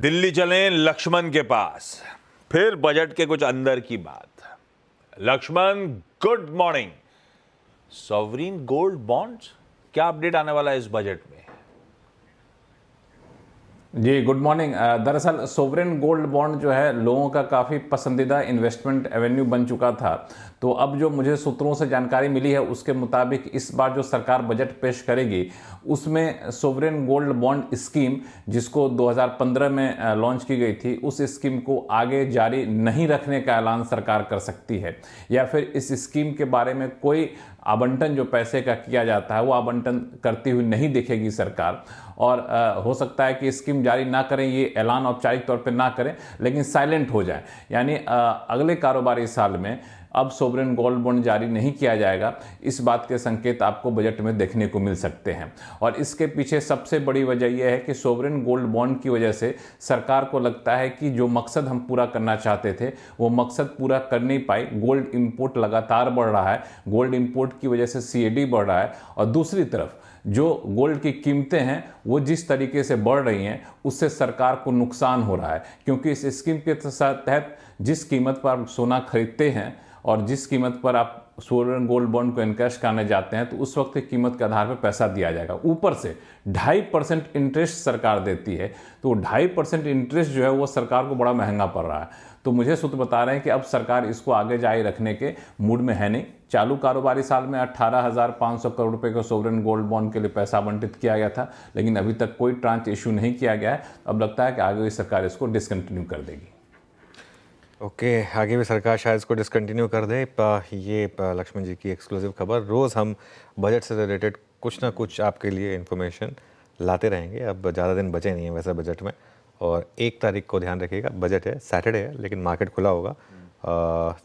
दिल्ली चलें लक्ष्मण के पास, फिर बजट के कुछ अंदर की बात। Lakshman, good morning. Sovereign gold bonds, क्या अपडेट आने वाला है इस बजट में? जी गुड मॉर्निंग। दरअसल सोवरेन गोल्ड बॉन्ड जो है लोगों का काफ़ी पसंदीदा इन्वेस्टमेंट एवेन्यू बन चुका था। तो अब जो मुझे सूत्रों से जानकारी मिली है उसके मुताबिक इस बार जो सरकार बजट पेश करेगी उसमें सोवरेन गोल्ड बॉन्ड स्कीम, जिसको 2015 में लॉन्च की गई थी, उस स्कीम को आगे जारी नहीं रखने का ऐलान सरकार कर सकती है, या फिर इस स्कीम के बारे में कोई आवंटन जो पैसे का किया जाता है वो आवंटन करती हुई नहीं दिखेगी सरकार। और हो सकता है कि स्कीम जारी ना करें, ये ऐलान औपचारिक तौर पे ना करें, लेकिन साइलेंट हो जाए। यानी अगले कारोबारी साल में अब सोवरेन गोल्ड बॉन्ड जारी नहीं किया जाएगा, इस बात के संकेत आपको बजट में देखने को मिल सकते हैं। और इसके पीछे सबसे बड़ी वजह यह है कि सोवरेन गोल्ड बॉन्ड की वजह से सरकार को लगता है कि जो मकसद हम पूरा करना चाहते थे वो मकसद पूरा कर नहीं पाई। गोल्ड इंपोर्ट लगातार बढ़ रहा है, गोल्ड इंपोर्ट की वजह से सीएडी बढ़ रहा है, और दूसरी तरफ जो गोल्ड की कीमतें हैं वो जिस तरीके से बढ़ रही हैं उससे सरकार को नुकसान हो रहा है। क्योंकि इस स्कीम के तहत जिस कीमत पर आप सोना खरीदते हैं और जिस कीमत पर आप सोवरेन गोल्ड बॉन्ड को इनकैश कराने जाते हैं तो उस वक्त की कीमत के आधार पर पैसा दिया जाएगा। ऊपर से 2.5% इंटरेस्ट सरकार देती है, तो 2.5% इंटरेस्ट जो है वो सरकार को बड़ा महंगा पड़ रहा है। तो मुझे सूत्र बता रहे हैं कि अब सरकार इसको आगे जारी रखने के मूड में है नहीं। चालू कारोबारी साल में 18,500 करोड़ रुपए को सोवरेन गोल्ड बॉन्ड के लिए पैसा आवंटित किया गया था, लेकिन अभी तक कोई ट्रांच इशू नहीं किया गया है। अब लगता है कि आगे भी सरकार इसको डिसकंटिन्यू कर देगी। ओके, आगे भी सरकार शायद इसको डिसकंटिन्यू कर दे। ये लक्ष्मण जी की एक्सक्लूसिव खबर। रोज़ हम बजट से रिलेटेड कुछ ना कुछ आपके लिए इन्फॉर्मेशन लाते रहेंगे। अब ज़्यादा दिन बचे नहीं हैं वैसे बजट में, और 1 तारीख को ध्यान रखिएगा, बजट है, सैटरडे है, लेकिन मार्केट खुला होगा।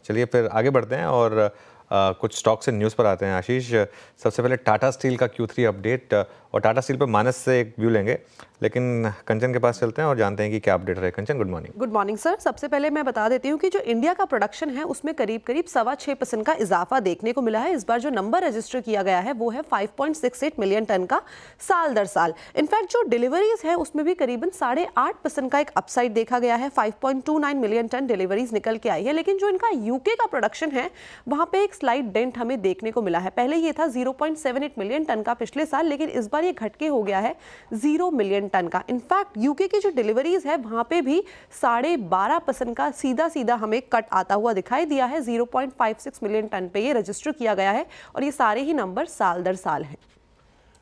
चलिए फिर आगे बढ़ते हैं और कुछ स्टॉक से न्यूज़ पर आते हैं। आशीष, सबसे पहले टाटा स्टील का Q3 अपडेट, और टाटा स्टील पर मानस से एक व्यू लेंगे, लेकिन कंचन के पास चलते हैं और जानते हैं कि क्या अपडेट रहे। Kanchan, good morning. Good morning sir. सबसे पहले मैं बता देती हूँ कि जो इंडिया का प्रोडक्शन है उसमें करीब 6.25% का इजाफा देखने को मिला है। इस बार जो नंबर रजिस्टर किया गया है वो है 5.68 मिलियन टन का साल दर साल। इनफैक्ट जो डिलीवरीज है उसमें भी करीबन 8.5% का एक अपसाइड देखा गया है। 5.29 मिलियन टन डिलीवरीज निकल के आई है। लेकिन जो इनका यूके का प्रोडक्शन है वहां पे एक स्लाइट डेंट हमें देखने को मिला है। पहले ये था 0.78 मिलियन टन का पिछले साल, लेकिन इस बार ये घट के हो गया है 0 मिलियन टन का। इनफैक्ट यूके की जो डिलीवरीज है वहां पे भी 12.5% का सीधा हमें कट आता हुआ दिखाई दिया है। 0.56 मिलियन टन पे ये रजिस्टर किया गया है, और ये सारे ही नंबर साल दर साल हैं।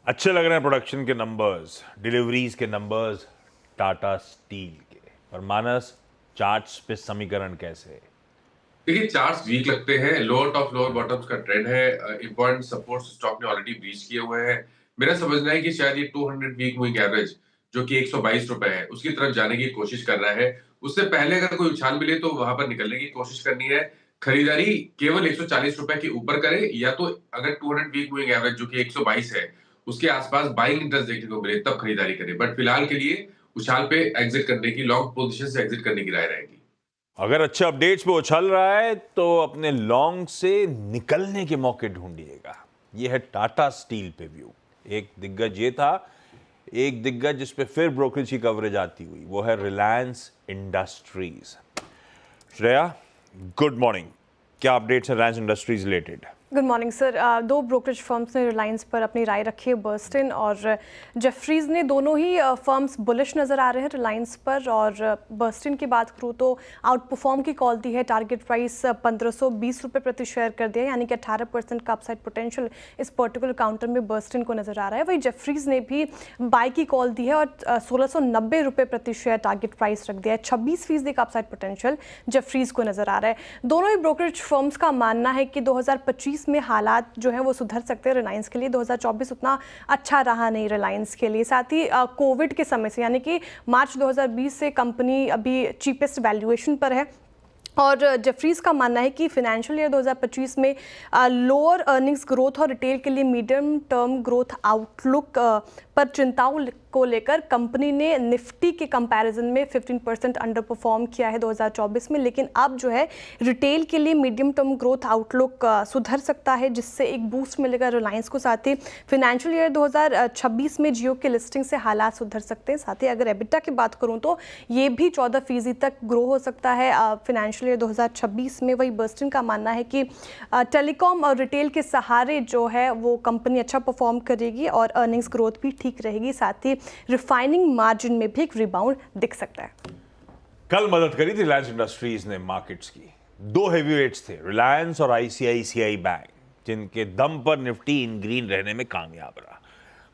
अच्छे लग रहे हैं प्रोडक्शन के नंबर्स, डिलीवरीज के नंबर्स टाटा स्टील के। और मानस, चार्ट्स पे समीकरण कैसे है? देखिए, चार्ट्स वीक लगते हैं, लोअर टॉप लोअर बॉटम्स का ट्रेंड है। इंपॉर्टेंट सपोर्ट स्टॉक ने ऑलरेडी ब्रीच किए हुए हैं। मेरा समझना है कि शायद ये 200 वीक मूविंग एवरेज जो कि 122 रुपए है उसकी तरफ जाने की कोशिश कर रहा है। उससे पहले अगर कोई उछाल मिले तो वहां पर निकलने की कोशिश करनी है। खरीदारी केवल 140 रुपए के ऊपर करे, या तो अगर 200 वीक मूविंग एवरेज जो कि 122 है उसके आसपास बाइंग इंटरेस्ट देखने को मिले तब खरीदारी करे। बट फिलहाल के लिए उछाल पे एग्जिट करने की, लॉन्ग पोजीशन से एग्जिट करने की राय रहेगी। अगर अच्छे अपडेट्स पे उछल रहा है तो अपने लॉन्ग से निकलने के मौके ढूंढिएगा। यह है टाटा स्टील पे व्यू। एक दिग्गज ये था, एक दिग्गज जिस पे फिर ब्रोकरेज की कवरेज आती हुई, वो है Reliance industries. Shreya, good morning. क्या अपडेट्स है Reliance industries related? Good morning sir. 2 brokerage firms ने रिलायंस पर अपनी राय रखी है, बर्स्टिन और जेफरीज ने। दोनों ही फर्म्स बुलिश नज़र आ रहे हैं रिलायंस पर। और बर्स्टिन की बात करूँ तो आउट परफॉर्म की कॉल दी है, टारगेट प्राइस 1520 रुपये प्रति शेयर कर दिया, यानी कि 18% का अपसाइड पोटेंशियल इस पर्टिकुलर काउंटर में बर्स्टिन को नज़र आ रहा है। वही जेफरीज ने भी बाय की कॉल दी है और 1690 रुपये प्रति शेयर टारगेट प्राइस रख दिया है। 26% का अपसाइड पोटेंशियल जेफरीज को नज़र आ रहा है। दोनों ही ब्रोकरेज फर्म्स का मानना है कि 2025 में हालात जो है वो सुधर सकते हैं रिलायंस के लिए। 2024 उतना अच्छा रहा नहीं रिलायंस के लिए। साथ ही कोविड के समय से, यानी कि मार्च 2020 से कंपनी अभी चीपेस्ट वैल्यूएशन पर है। और जेफरीज का मानना है कि फिनेंशियल ईयर 2025 में लोअर अर्निंग्स ग्रोथ और रिटेल के लिए मीडियम टर्म ग्रोथ आउटलुक पर चिंताओं को लेकर कंपनी ने निफ्टी के कंपैरिजन में 15% अंडर परफॉर्म किया है 2024 में, लेकिन अब जो है रिटेल के लिए मीडियम टर्म ग्रोथ आउटलुक सुधर सकता है, जिससे एक बूस्ट मिलेगा रिलायंस को। साथ ही फाइनेंशियल ईयर 2026 में जियो के लिस्टिंग से हालात सुधर सकते हैं। साथ ही अगर एबिटा की बात करूं तो ये भी 14% तक ग्रो हो सकता है फाइनेंशियल ईयर 2026 में। वही बर्स्टिन का मानना है कि टेलीकॉम और रिटेल के सहारे जो है वो कंपनी अच्छा परफॉर्म करेगी और अर्निंग्स ग्रोथ भी ठीक रहेगी। साथ ही रिफाइनिंग मार्जिन में भी एक रिबाउंड दिख सकता है। कल मदद करी थी रिलायंस इंडस्ट्रीज ने मार्केट्स की। दो हेवीवेट्स थे, रिलायंस और आईसीआईसीआई बैंक, जिनके दम पर निफ्टी इन ग्रीन रहने में कामयाब रहा।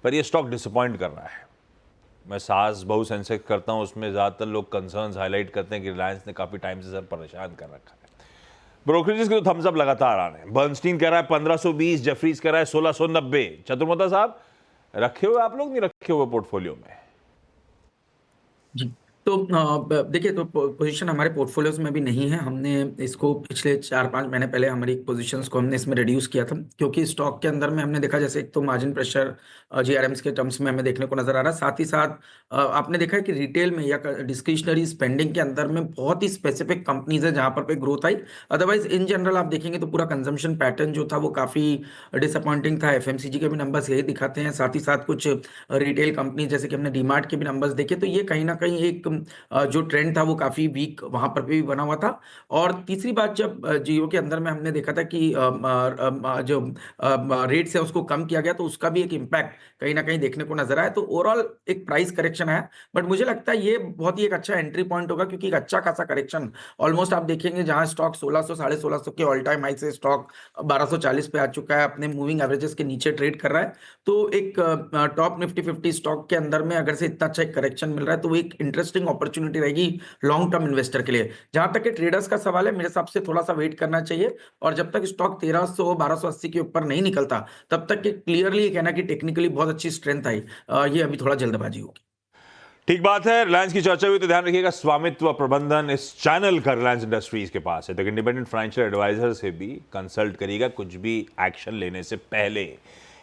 पर ये स्टॉक डिसअपॉइंट कर रहा है। मैं सास बहु सेंसेक्स करता हूं, उसमें ज़्यादातर लोग कंसर्न्स हाईलाइट करते हैं कि रिलायंस ने काफ़ी टाइम से सर परेशान कर रखा है। ब्रोकरेजेस के तो थम्स अप लगातार आ रहे हैं। बर्नस्टीन कह रहा है 1520, जेफरीज कह रहा है 1690। चतुर्मता साहब, रखे हुए आप लोग नहीं रखे हुए पोर्टफोलियो में? जी, तो देखिए, तो पोजीशन हमारे पोर्टफोलियोज में भी नहीं है। हमने इसको पिछले 4-5 महीने पहले हमारी पोजीशंस को हमने इसमें रिड्यूस किया था, क्योंकि स्टॉक के अंदर में हमने देखा जैसे एक तो मार्जिन प्रेशर जीआरएम्स के टर्म्स में हमें देखने को नजर आ रहा है। साथ ही साथ आपने देखा है कि रिटेल में या डिस्क्रिशनरी स्पेंडिंग के अंदर में बहुत ही स्पेसिफिक कंपनीज है जहां पर growth I. Otherwise in general आप देखेंगे तो पूरा कंजम्पशन पैटर्न जो था वो काफी डिसअपॉइंटिंग था। एफएमसीजी के भी नंबर्स यही दिखाते हैं। साथ ही साथ कुछ रिटेल कंपनी जैसे कि हमने डीमार्ट के भी नंबर्स देखे, तो ये कहीं ना कहीं एक जो ट्रेंड था वो काफी वीक वहां पर भी बना हुआ था। और तीसरी बात, जब जियो के अंदर में हमने देखा था कि जो रेट्स है उसको कम किया गया, तो उसका भी एक इम्पैक्ट कहीं ना कहीं देखने को नजर आया। तो ओवरऑल एक प्राइस करेक्शन है, बट मुझे लगता है ये बहुत ही एक अच्छा एंट्री पॉइंट होगा, क्योंकि एक अच्छा खासा करेक्शन ऑलमोस्ट आप देखेंगे जहां स्टॉक 1600 1650 के ऑल टाइम हाई से स्टॉक 1240 पे आ चुका है, अपने मूविंग एवरेजेस के नीचे ट्रेड कर रहा है। तो एक टॉप निफ्टी 50 स्टॉक के अंदर में अगर से इतना अच्छा एक करेक्शन मिल रहा है, तो वो एक इंटरेस्टिंग अपॉर्चुनिटी रहेगी लॉन्ग टर्म इन्वेस्टर के लिए। जहां तक कि ट्रेडर्स का सवाल है, मेरे हिसाब से थोड़ा सा वेट करना चाहिए, और जब तक स्टॉक 1300 1280 के ऊपर नहीं निकलता, तब तक क्लियरली कहना कि टेक्निकली बहुत अच्छी स्ट्रेंथ आई, ये अभी थोड़ा जल्दबाजी होगी। ठीक बात है। रिलायंस की चर्चा हुई तो ध्यान रखिएगा, स्वामित्व प्रबंधन इस चैनल का रिलायंस इंडस्ट्रीज के पास है, तो इंडिपेंडेंट फाइनेंशियल एडवाइजर से भी कंसल्ट करिएगा कुछ भी एक्शन लेने से पहले।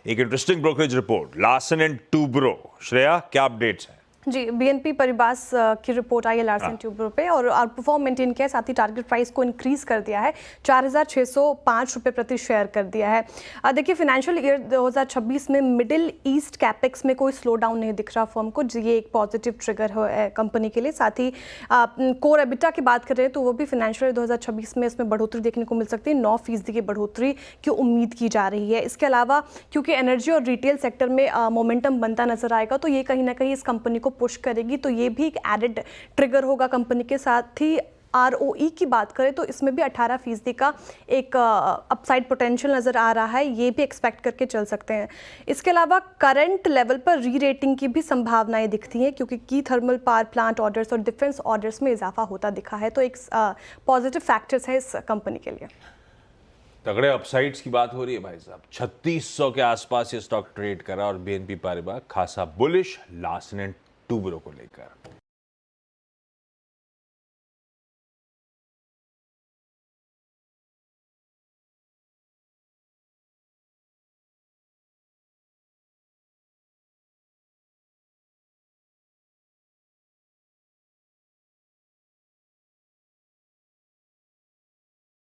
एक interesting brokerage report, Larsen and Toubro. Shreya, क्या अपडेट्स हैं? जी, बीएनपी परिबास की रिपोर्ट आई है लार्सन ट्यूब्रो पे, और आउट परफॉर्म मेंटेन किया है। साथ ही टारगेट प्राइस को इंक्रीज कर दिया है, 4605 रुपये प्रति शेयर कर दिया है। देखिए, फाइनेंशियल ईयर 2026 में मिडिल ईस्ट कैपेक्स में कोई स्लो डाउन नहीं दिख रहा फर्म को, ये एक पॉजिटिव ट्रिगर है कंपनी के लिए। साथ ही कोर एबिटा की बात कर रहे हैं तो वो भी फाइनेंशियल ईयर 2026 में इसमें बढ़ोतरी देखने को मिल सकती है, 9% की बढ़ोतरी की उम्मीद की जा रही है। इसके अलावा क्योंकि एनर्जी और रिटेल सेक्टर में मोमेंटम बनता नजर आएगा, तो ये कहीं ना कहीं इस कंपनी को पुश करेगी, तो ये भी एक एडेड ट्रिगर होगा कंपनी के। साथ ही ROE की बात करें तो इसमें भी 18% का एक अपसाइड पोटेंशियल नज़र आ रहा है, ये भी एक्सपेक्ट करके चल सकते हैं। इसके अलावा करंट लेवल पर री रेटिंग की भी संभावनाएं दिखती हैं, क्योंकि की थर्मल पावर प्लांट ऑर्डर्स और डिफेंस ऑर्डर्स में इजाफा होता दिखा है, तो एक पॉजिटिव फैक्टर्स है इस कंपनी के लिए। तगड़े अपसाइड्स की बात हो रही है भाई साहब। 3600 के आसपास ये स्टॉक ट्रेड करा और BNP पारिबा खासा बुलिश लार्सन एंड टूब्रो को लेकर।